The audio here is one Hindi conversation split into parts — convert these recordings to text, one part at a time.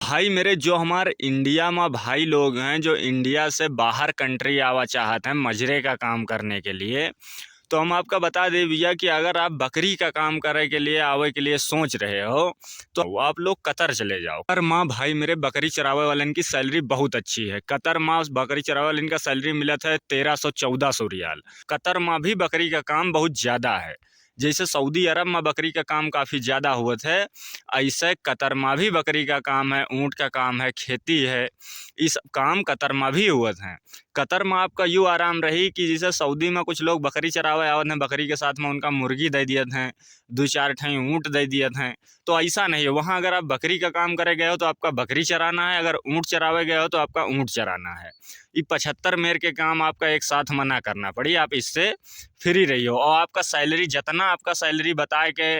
भाई मेरे जो हमारे इंडिया में भाई लोग हैं जो इंडिया से बाहर कंट्री आवा चाहते हैं मजरे का काम करने के लिए। तो हम आपका बता दें भैया कि अगर आप बकरी का काम करे के लिए आवे के लिए सोच रहे हो तो आप लोग कतर चले जाओ। कतर माँ भाई मेरे बकरी चरावे वालन की सैलरी बहुत अच्छी है। कतर माँ बकरी चरावे वालन का सैलरी मिला था 1300-1400 रियाल। कतर माँ भी बकरी का काम बहुत ज़्यादा है। जैसे सऊदी अरब में बकरी का काम काफ़ी ज़्यादा हुआ है, ऐसे कतर में भी बकरी का काम है, ऊँट का काम है, खेती है, इस काम कतर में भी हुआ है। कतर में आपका यूँ आराम रही कि जैसे सऊदी में कुछ लोग बकरी चरावे आवत हैं, बकरी के साथ में उनका मुर्गी दे दिए हैं, 2-4 ठे ऊँट दे दिए हैं। तो ऐसा नहीं है, वहाँ अगर आप बकरी का काम करे गए हो तो आपका बकरी चराना है, अगर ऊँट चरावे गए हो तो आपका ऊँट चराना है। ये 75 मेर के काम आपका एक साथ मना करना पड़ी, आप इससे फ्री रही हो। और आपका सैलरी जितना आपका सैलरी बताए के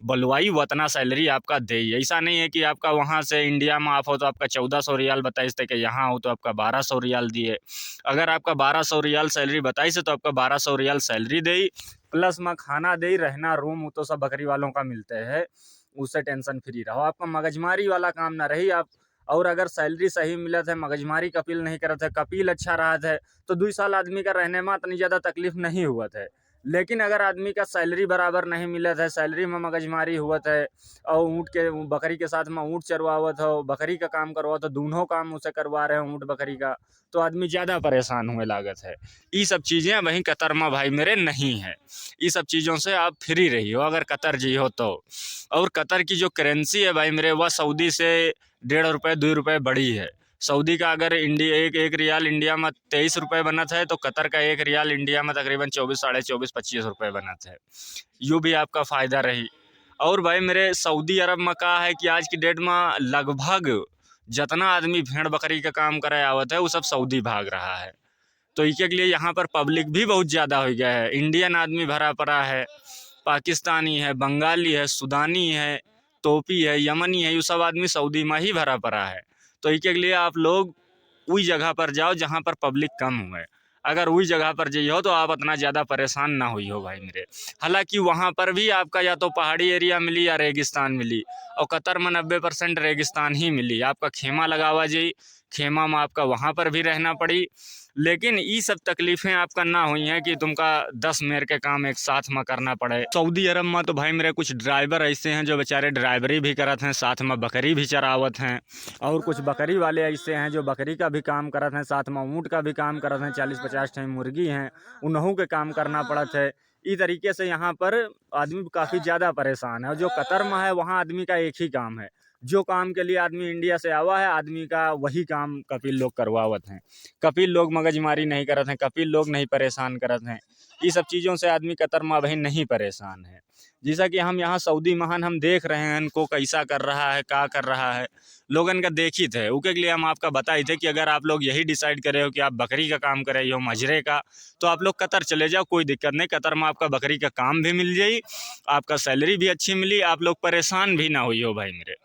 बलवाई उतना सैलरी आपका दे। ऐसा नहीं है कि आपका वहाँ से इंडिया में आप हो तो आपका 1400 रियाल बताइस थे कि यहाँ हो तो आपका 1200 रियाल दिए। अगर आपका 1200 रियाल सैलरी बताइस तो आपका 1200 रियाल सैलरी दे, प्लस में खाना दे, रहना रूम तो सब बकरी वालों का मिलते हैं, उससे टेंशन फ्री रहो। आपका मगजमारी वाला काम ना रही आप। और अगर सैलरी सही मिलत है, मगजमारी कपिल नहीं करत है, कपिल अच्छा रहा है तो 2 साल आदमी का रहने में इतनी ज़्यादा तकलीफ नहीं हुआ है। लेकिन अगर आदमी का सैलरी बराबर नहीं मिलत है, सैलरी में मगजमारी हुआ है और ऊँट के बकरी के साथ में ऊँट चरवावत हो, बकरी का काम करवाओ तो दोनों काम उसे करवा रहे हो ऊँट बकरी का, तो आदमी ज़्यादा परेशान हुए लागत है। ये सब चीज़ें वहीं कतर में भाई मेरे नहीं है। ये सब चीज़ों से आप फ्री रही हो अगर कतर जी हो तो। और कतर की जो करेंसी है भाई मेरे, वह सऊदी से 1.5 रुपये 2 रुपये बड़ी है। सऊदी का अगर इंडिया एक रियाल इंडिया में 23 रुपये बनत है तो कतर का 1 रियाल इंडिया में तकरीबन 24 साढ़े 24-25 रुपये बनत है। यूँ भी आपका फ़ायदा रही। और भाई मेरे सऊदी अरब में कहा है कि आज की डेट में लगभग जितना आदमी भेड़ बकरी का काम करे आवत है वो सब सऊदी भाग रहा है। तो इसके लिए यहाँ पर पब्लिक भी बहुत ज़्यादा हो गया है। इंडियन आदमी भरा पड़ा है, पाकिस्तानी है, बंगाली है, सूडानी है, टोपी है, यमनी है, ये सब आदमी सऊदी में ही भरा पड़ा है। तो इसके लिए आप लोग उस जगह पर जाओ जहाँ पर पब्लिक कम हुए। अगर उस जगह पर जाइए तो आप इतना ज़्यादा परेशान ना हुई हो भाई मेरे। हालांकि वहाँ पर भी आपका या तो पहाड़ी एरिया मिली या रेगिस्तान मिली, और कतर में 90% रेगिस्तान ही मिली। आपका खेमा लगावा जाई, खेमा में आपका वहाँ पर भी रहना पड़ी। लेकिन ये सब तकलीफ़ें आपका ना हुई हैं कि तुमका 10 मेर के काम एक साथ में करना पड़े। सऊदी अरब में तो भाई मेरे कुछ ड्राइवर ऐसे हैं जो बेचारे ड्राइवरी भी करत हैं, साथ में बकरी भी चरावत हैं। और कुछ बकरी वाले ऐसे हैं जो बकरी का भी काम करत हैं, साथ में ऊँट का भी काम करत हैं। 40-50 ठे मुर्गी हैं, उन्हों के काम करना पड़त है। इस तरीके से यहाँ पर आदमी काफ़ी ज़्यादा परेशान है। और जो कतर में है वहाँ आदमी का एक ही काम है, जो काम के लिए आदमी इंडिया से आवा है आदमी का वही काम कपिल लोग करवावत हैं। कपिल लोग मगजमारी नहीं करत हैं, कपिल लोग नहीं परेशान करत हैं। ये सब चीज़ों से आदमी कतर में वही नहीं परेशान है। जैसा कि हम यहाँ सऊदी महान हम देख रहे हैं इनको कैसा कर रहा है, क्या कर रहा है, लोगन का देखी थे। उसके लिए हम आपका बताए थे कि अगर आप लोग यही डिसाइड करे हो कि आप बकरी का काम करे हो मजरे का, तो आप लोग कतर चले जाओ, कोई दिक्कत नहीं। कतर में आपका बकरी का काम भी मिल जाई, आपका सैलरी भी अच्छी मिली, आप लोग परेशान भी ना हुई हो भाई मेरे।